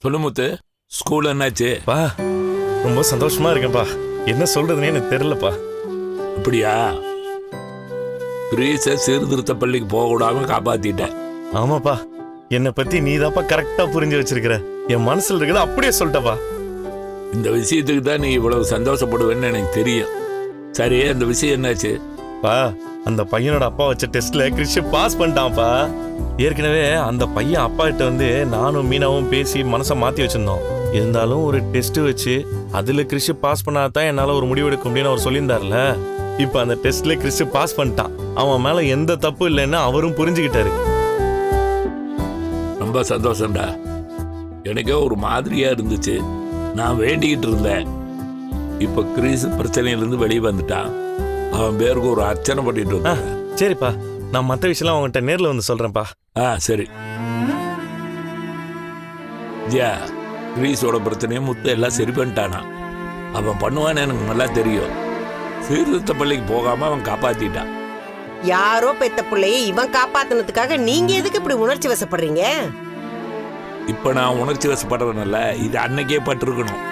சொல்லுமுத்து, school என்னாச்சு? பா ரொம்ப சந்தோஷமா இருக்கேன்ப்பா. என்ன சொல்றதுன்னு எனக்கு தெரியலப்பா. அப்படியா? கிரீஸை சீர்திருத்த பள்ளிக்கு போக விடாம காப்பாத்திட்டேன். ஆமாப்பா, என்னை பத்தி நீதாப்பா கரெக்டா புரிஞ்சு வச்சிருக்கிற. என் மனசுல இருக்கிறத அப்படியே சொல்லிட்டப்பா. இந்த விஷயத்துக்கு தான் நீ இவ்வளவு சந்தோஷப்படுவேன்னு எனக்கு தெரியும். சரி, அந்த விஷயம் என்னாச்சு? பா, அந்த பையனோட அப்பா வச்ச டெஸ்ட்ல கிறிஷ் பாஸ் பண்ணிட்டான்ப்பா. ஏற்கனவே அந்த பையன் அப்பா கிட்ட வந்து நானும் மீனாவும் பேசி மனசை மாத்தி வச்சிருந்தோம். இருந்தாலும் ஒரு டெஸ்ட் வச்சு அதுல கிறிஷ் பாஸ் பண்ணாதான் என்னால ஒரு முடிவு எடுக்க முடியும்னு அவர் சொல்லியிருந்தார்ல. இப்ப அந்த டெஸ்ட்ல கிறிஷ் பாஸ் பண்ணிட்டான். அவன் மேல எந்த தப்பு இல்லைன்னு அவரும் புரிஞ்சுக்கிட்டாரு. ரொம்ப சந்தோஷம்டா. எனக்கே ஒரு மாதிரியா இருந்துச்சு. நான் வேண்டிக்கிட்டு இருந்தேன். இப்ப கிரீஸ் பிரச்சனையிலிருந்து வெளியே வந்துட்டான். அவன் பேருக்கு ஒரு அர்ச்சனை பண்ணிட்டு இருக்கான். சரிப்பா, நான் மற்ற விஷயம் அவன்கிட்ட நேர்ல வந்து சொல்றேன்ப்பா. சரி. கிரீஸோட பிரச்சனையை முத்து எல்லாம் சரி பண்ணிட்டானா. அவன் பண்ணுவான்னு எனக்கு நல்லா தெரியும். சீர்திருத்த பள்ளிக்கு போகாம அவன் காப்பாத்திட்டான். யாரோ பெத்த பிள்ளையை இவன் காப்பாத்தினதுக்காக நீங்க எதுக்கு இப்படி உணர்ச்சி வசப்படுறீங்க? இப்ப நான் உணர்ச்சி வசப்படுறதுனால இது அன்னைக்கே பட்டிருக்கணும்.